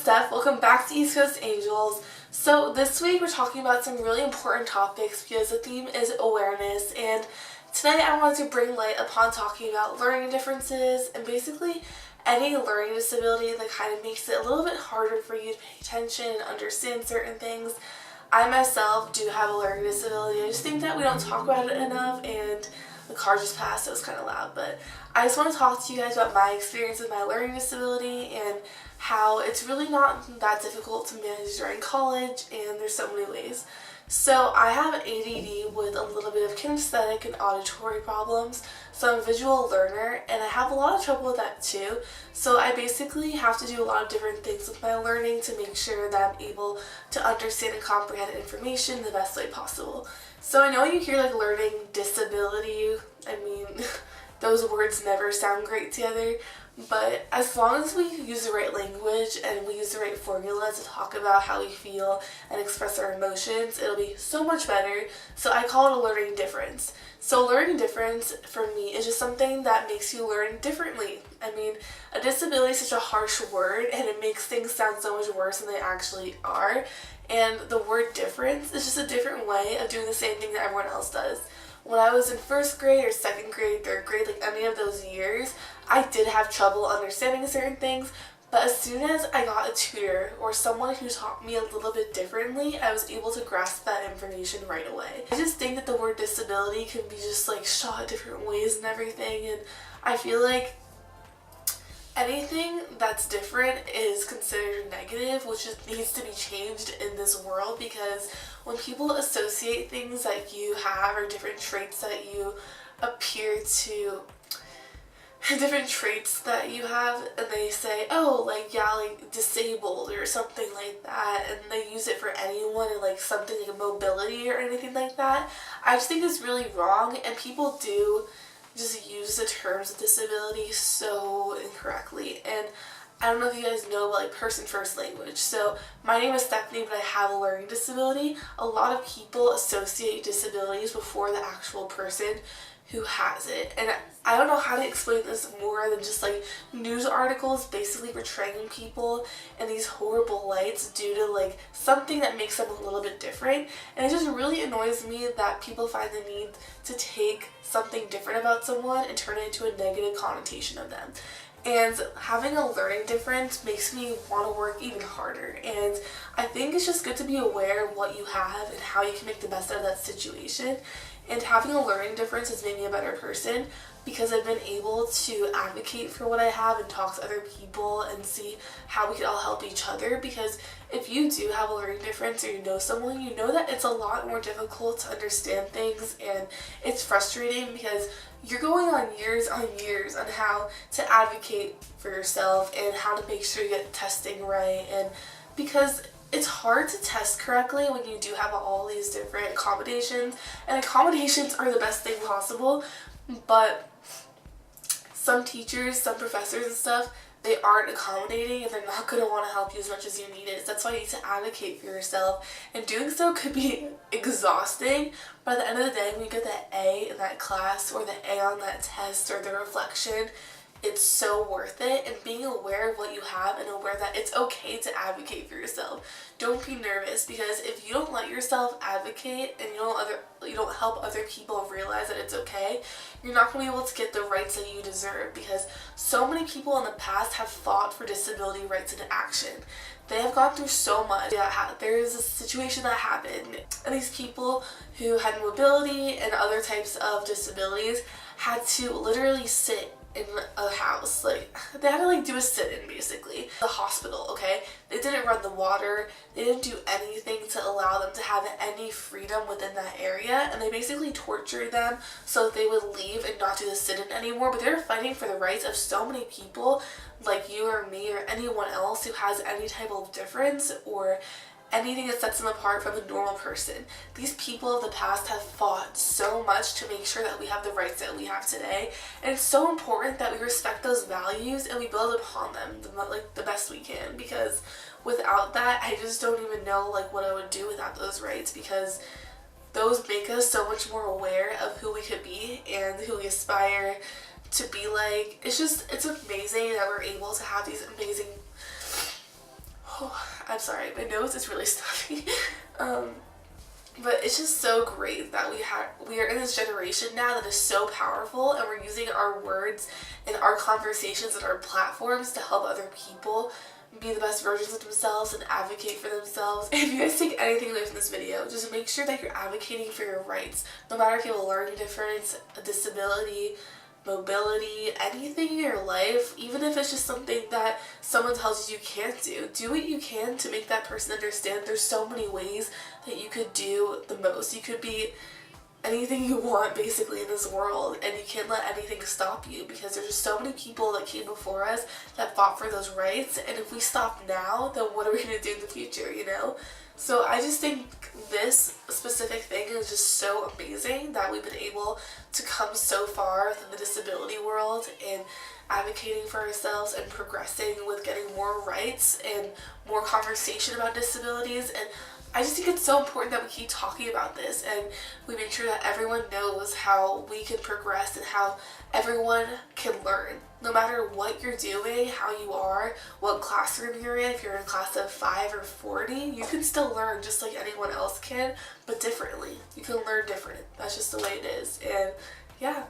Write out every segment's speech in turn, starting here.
Steph. Welcome back to East Coast Angels. So this week we're talking about some really important topics because the theme is awareness, and tonight I wanted to bring light upon talking about learning differences and basically any learning disability that kind of makes it a little bit harder for you to pay attention and understand certain things. I myself do have a learning disability. I just think that we don't talk about it enough, and the car just passed, so it was kind of loud, but I just want to talk to you guys about my experience with my learning disability and how it's really not that difficult to manage during college, and there's so many ways. So I have ADD with a little bit of kinesthetic and auditory problems, so I'm a visual learner, and I have a lot of trouble with that too. So I basically have to do a lot of different things with my learning to make sure that I'm able to understand and comprehend information the best way possible. So I know you hear like learning disability, I mean, those words never sound great together, but as long as we use the right language and we use the right formula to talk about how we feel and express our emotions, it'll be so much better. So I call it a learning difference. So learning difference for me is just something that makes you learn differently. I mean, a disability is such a harsh word and it makes things sound so much worse than they actually are. And the word difference is just a different way of doing the same thing that everyone else does. When I was in first grade or second grade, third grade, like any of those years, I did have trouble understanding certain things, but as soon as I got a tutor or someone who taught me a little bit differently, I was able to grasp that information right away. I just think that the word disability can be just like shot different ways and everything, and I feel like anything that's different is considered negative, which just needs to be changed in this world, because when people associate things that you have or different traits that you appear to different traits that you have, and they say, oh, like, yeah, like disabled or something like that, and they use it for anyone and like something like mobility or anything like that, I just think it's really wrong, and people do just use the terms disability so incorrectly. And I don't know if you guys know about like person first language. So my name is Stephanie, but I have a learning disability. A lot of people associate disabilities before the actual person who has it, and I don't know how to explain this more than just like news articles basically portraying people in these horrible lights due to like something that makes them a little bit different. And it just really annoys me that people find the need to take something different about someone and turn it into a negative connotation of them. And having a learning difference makes me want to work even harder. And I think it's just good to be aware of what you have and how you can make the best out of that situation. And having a learning difference has made me a better person because I've been able to advocate for what I have and talk to other people and see how we can all help each other. Because if you do have a learning difference or you know someone, you know that it's a lot more difficult to understand things, and it's frustrating because you're going on years on how to advocate for yourself and how to make sure you get testing right, and because it's hard to test correctly when you do have all these different accommodations, and accommodations are the best thing possible, but some teachers, some professors and stuff, they aren't accommodating and they're not going to want to help you as much as you need it. So that's why you need to advocate for yourself, and doing so could be exhausting, but at the end of the day, when you get that A in that class or the A on that test or the reflection, it's so worth it. And being aware of what you have and aware that it's okay to advocate for yourself. Don't be nervous, because if you don't let yourself advocate and you don't help other people realize that it's okay, you're not going to be able to get the rights that you deserve, because so many people in the past have fought for disability rights in action. They have gone through so much. There is a situation that happened, and these people who had mobility and other types of disabilities had to literally sit in a house. Like, they had to like do a sit-in basically. The hospital, okay? They didn't run the water, they didn't do anything to allow them to have any freedom within that area, and they basically tortured them so that they would leave and not do the sit-in anymore. But they were fighting for the rights of so many people like you or me or anyone else who has any type of difference or anything that sets them apart from the normal person. These people of the past have fought so much to make sure that we have the rights that we have today, and it's so important that we respect those values and we build upon them the best we can, because without that, I just don't even know like what I would do without those rights, because those make us so much more aware of who we could be and who we aspire to be like. It's amazing that we're able to have these amazing Oh, I'm sorry, my nose is really stuffy. But it's just so great that we are in this generation now that is so powerful, and we're using our words and our conversations and our platforms to help other people be the best versions of themselves and advocate for themselves. If you guys take anything away from this video, just make sure that you're advocating for your rights, no matter if you have a learning difference, a disability, mobility, anything in your life. Even if it's just something that someone tells you you can't do what you can to make that person understand there's so many ways that you could do the most. You could be anything you want basically in this world, and you can't let anything stop you, because there's just so many people that came before us that fought for those rights, and if we stop now, then what are we going to do in the future, you know? So I just think this specific thing is just so amazing that we've been able to come so far within the disability world and advocating for ourselves and progressing with getting more rights and more conversation about disabilities. And I just think it's so important that we keep talking about this and we make sure that everyone knows how we can progress and how everyone can learn. No matter what you're doing, how you are, what classroom you're in, if you're in a class of 5 or 40, you can still learn just like anyone else can, but differently. You can learn different. That's just the way it is. And yeah,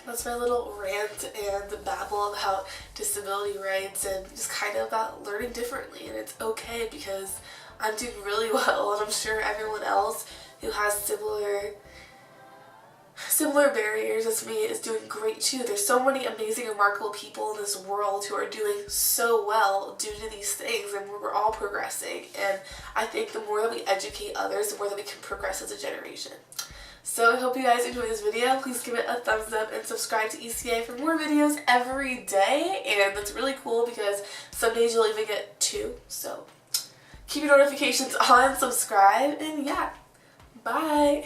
that's my little rant and babble about disability rights and just kind of about learning differently. And it's okay, because I'm doing really well, and I'm sure everyone else who has similar barriers as me is doing great too. There's so many amazing, remarkable people in this world who are doing so well due to these things, and we're all progressing. And I think the more that we educate others, the more that we can progress as a generation. So I hope you guys enjoyed this video. Please give it a thumbs up and subscribe to ECA for more videos every day. And that's really cool because some days you'll even get 2. So keep your notifications on, subscribe, and yeah, bye.